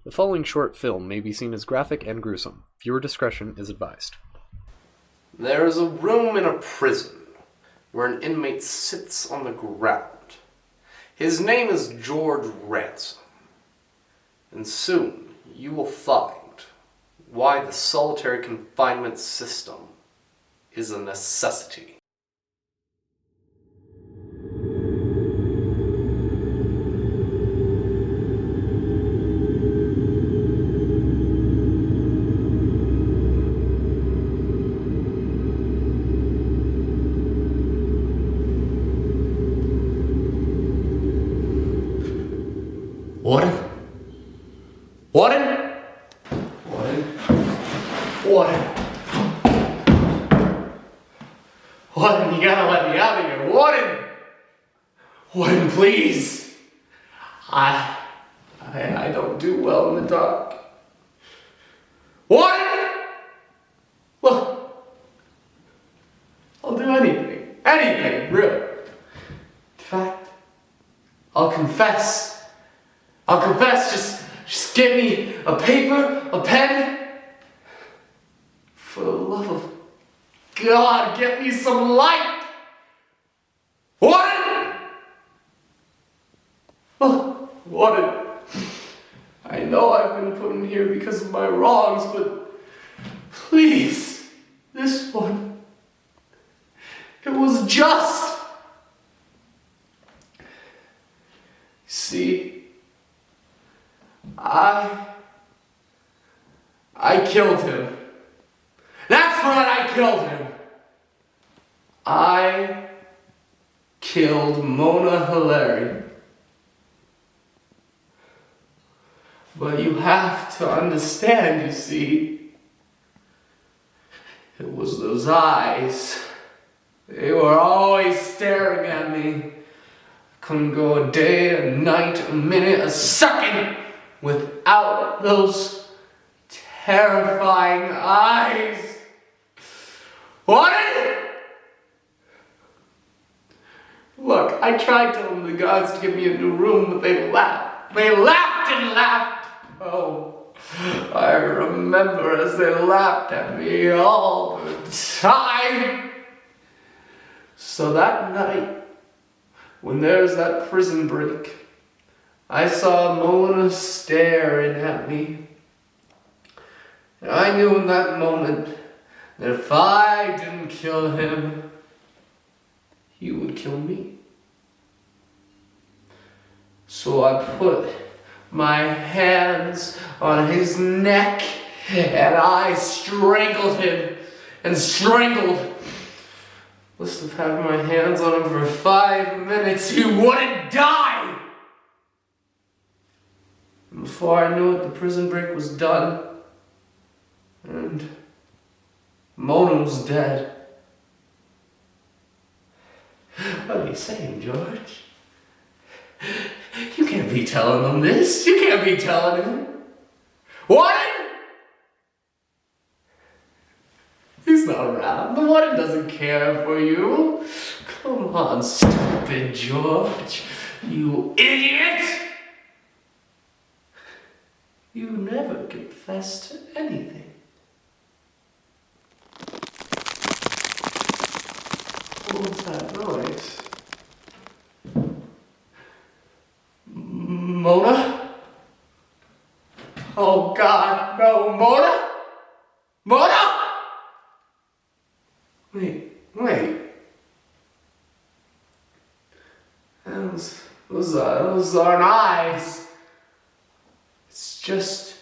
The following short film may be seen as graphic and gruesome. Viewer discretion is advised. There is a room in a prison where an inmate sits on the ground. His name is George Ransom. And soon you will find why the solitary confinement system is a necessity. Warden? Warden? Warden? Warden? Warden, you gotta let me out of here. Warden! Warden, please! I don't do well in the dark. Warden! Look, I'll do anything. Anything, really. In fact, I'll confess. Just give me a paper, a pen. For the love of God, get me some light. Warden! Oh, Warden. I know I've been put in here because of my wrongs, but please, this one, it was just. See, I killed him. That's right, I killed him. I killed Mona Hilary. But you have to understand, you see, it was those eyes. They were always staring at me. I couldn't go a day, a night, a minute, a second without those terrifying eyes. What? Look, I tried telling the guards to give me a new room, but they laughed. They laughed and laughed. Oh, I remember as they laughed at me all the time. So that night, when there's that prison break, I saw Mona staring at me. And I knew in that moment that if I didn't kill him, he would kill me. So I put my hands on his neck and I strangled him and strangled. Must have had my hands on him for 5 minutes. He wouldn't die! And before I knew it, the prison break was done. And Mona was dead. What are you saying, George? You can't be telling them this. You can't be telling him. What? He's not around. The warden doesn't care for you. Come on, stupid George. You idiot! You never confess to anything. What was that noise? Mona? Oh God, no, Mona? Mona? Wait. Those aren't eyes. It's just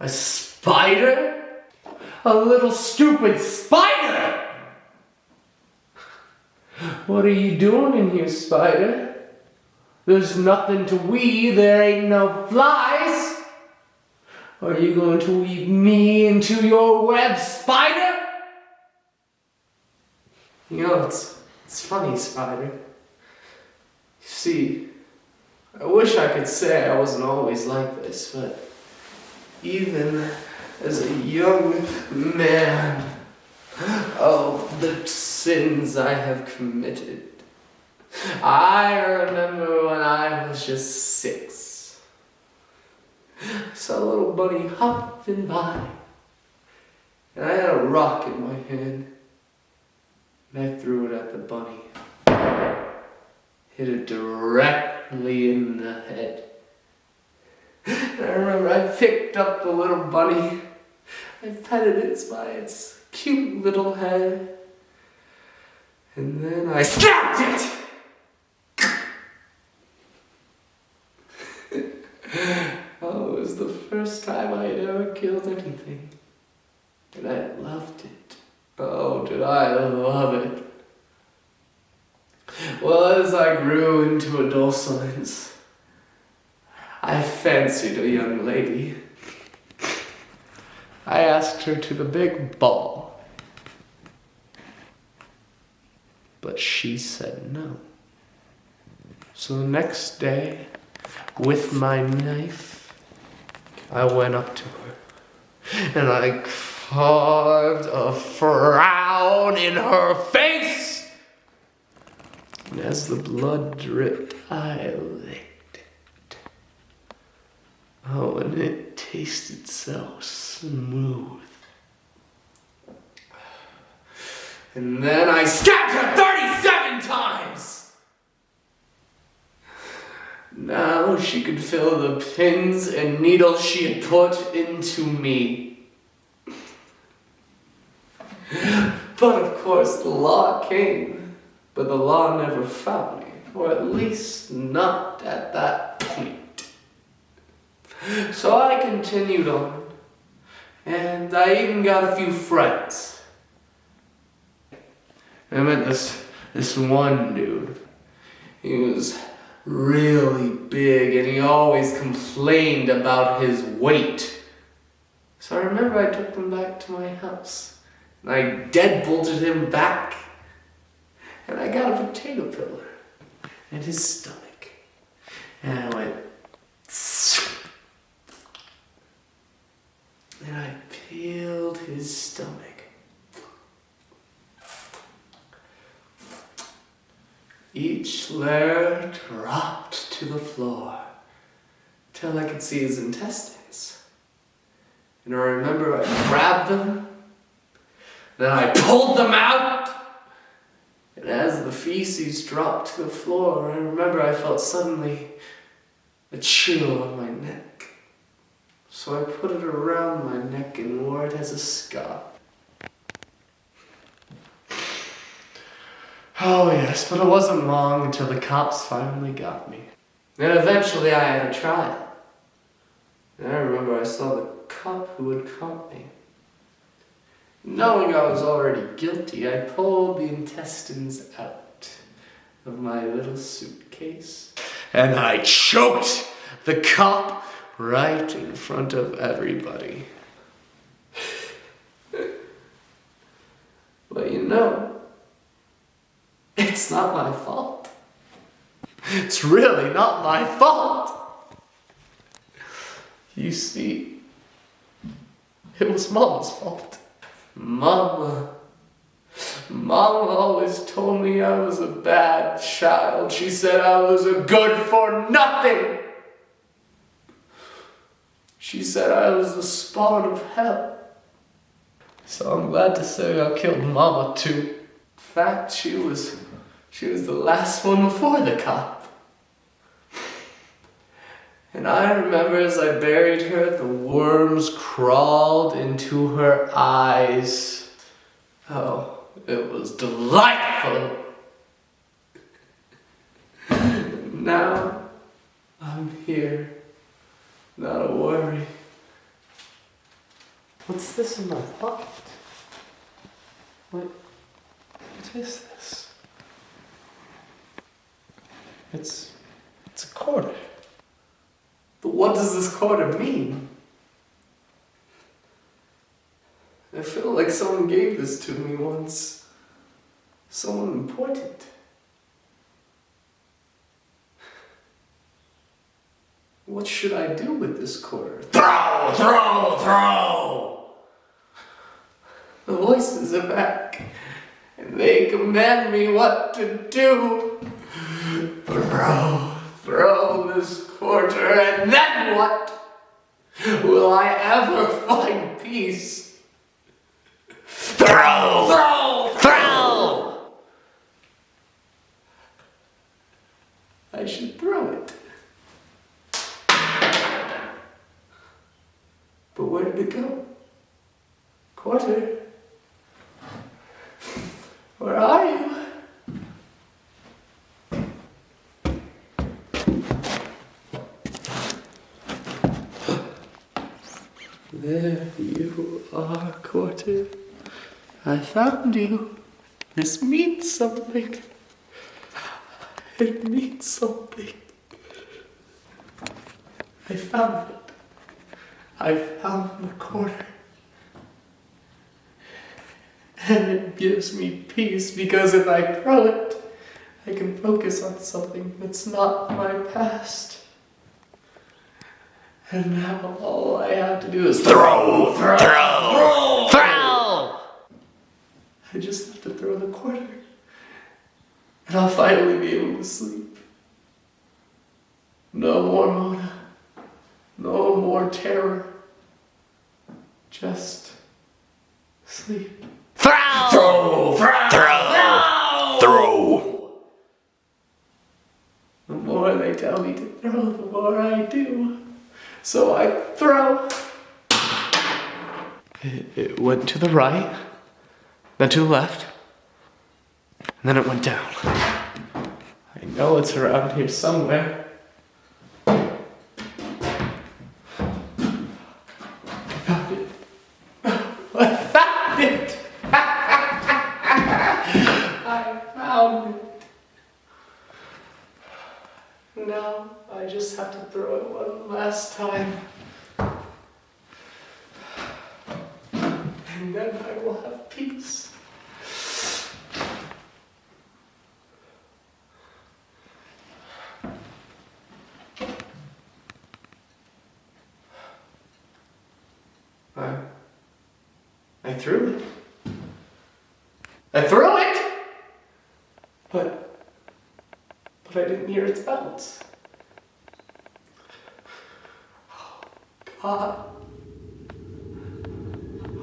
a spider? A little stupid spider! What are you doing in here, spider? There's nothing to weave, there ain't no flies. Are you going to weave me into your web, spider? You know, it's funny, spider. You see, I wish I could say I wasn't always like this, but even as a young man, oh, the sins I have committed. I remember when I was just 6. I saw a little bunny hopping by, and I had a rock in my hand, and I threw it at the bunny. Hit it directly in the head. And I remember I picked up the little bunny, I petted it by its cute little head, and then I snapped it! Oh, it was the first time I had ever killed anything. And I loved it. Oh, did I love it. Well, as I grew into adolescence, I fancied a young lady. I asked her to the big ball, but she said no. So the next day, with my knife, I went up to her, and I carved a frown in her face. And as the blood dripped, I licked it. Oh, and it tasted so smooth. And then I stabbed her 37 times! Now she could feel the pins and needles she had put into me. But of course the law came, but the law never found me, or at least not at that point. So I continued on, and I even got a few friends. I met this one dude. He was really big, and he always complained about his weight. So I remember I took him back to my house, and I deadbolted him back, and I got a potato peeler in his stomach, and I went, and I peeled his stomach. Each layer dropped to the floor till I could see his intestines. And I remember I grabbed them, then I pulled them out, and as the feces dropped to the floor, I remember I felt suddenly a chill on my neck. So I put it around my neck and wore it as a scarf. Oh yes, but it wasn't long until the cops finally got me. And eventually I had a trial. And I remember I saw the cop who had caught me. Knowing I was already guilty, I pulled the intestines out of my little suitcase. And I choked the cop right in front of everybody. But you know, it's not my fault. It's really not my fault. You see, it was Mama's fault. Mama always told me I was a bad child. She said I was a good for nothing. She said I was the spawn of hell. So I'm glad to say I killed Mama too. In fact, she was the last one before the cop. And I remember as I buried her, the worms crawled into her eyes. Oh, it was delightful. Now, I'm here. Not a worry. What's this in my pocket? What is this? It's a quarter. But what does this quarter mean? I feel like someone gave this to me once. Someone important. What should I do with this quarter? Throw! Throw! Throw! The voices are back, and they command me what to do. Throw this quarter, and then what? Will I ever find peace? Throw! Throw! Throw! I should throw it. But where did it go? Quarter? Where are you? There you are, Quarter. I found you. This means something. It means something. I found it. I found the quarter. And it gives me peace because if I throw it, I can focus on something that's not my past. And now all I have to do is throw. I just have to throw the quarter. And I'll finally be able to sleep. No more Mona. No more terror. Just sleep. Throw! The more they tell me to throw, the more I do. So I throw. It went to the right, then to the left, and then it went down. I know it's around here somewhere. I found it. I found it! I found it. Now I just have to throw it one last time. And then I will have peace. I threw it. I threw it! But I didn't hear its bounce. Oh, God.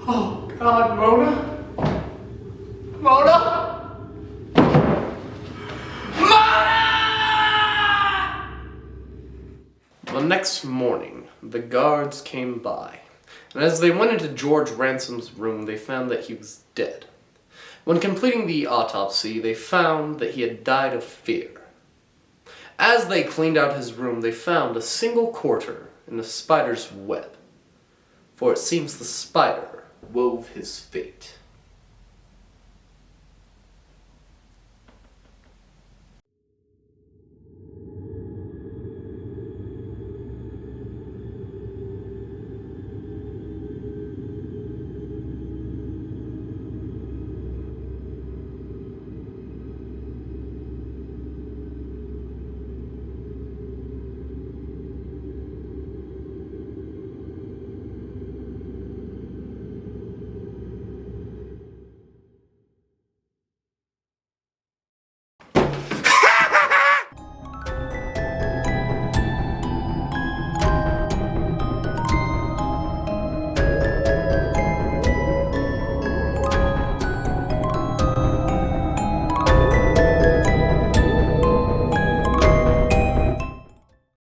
Oh, God, Mona? Mona? Mona! The next morning, the guards came by, and as they went into George Ransom's room, they found that he was dead. When completing the autopsy, they found that he had died of fear. As they cleaned out his room, they found a single quarter in a spider's web, for it seems the spider wove his fate.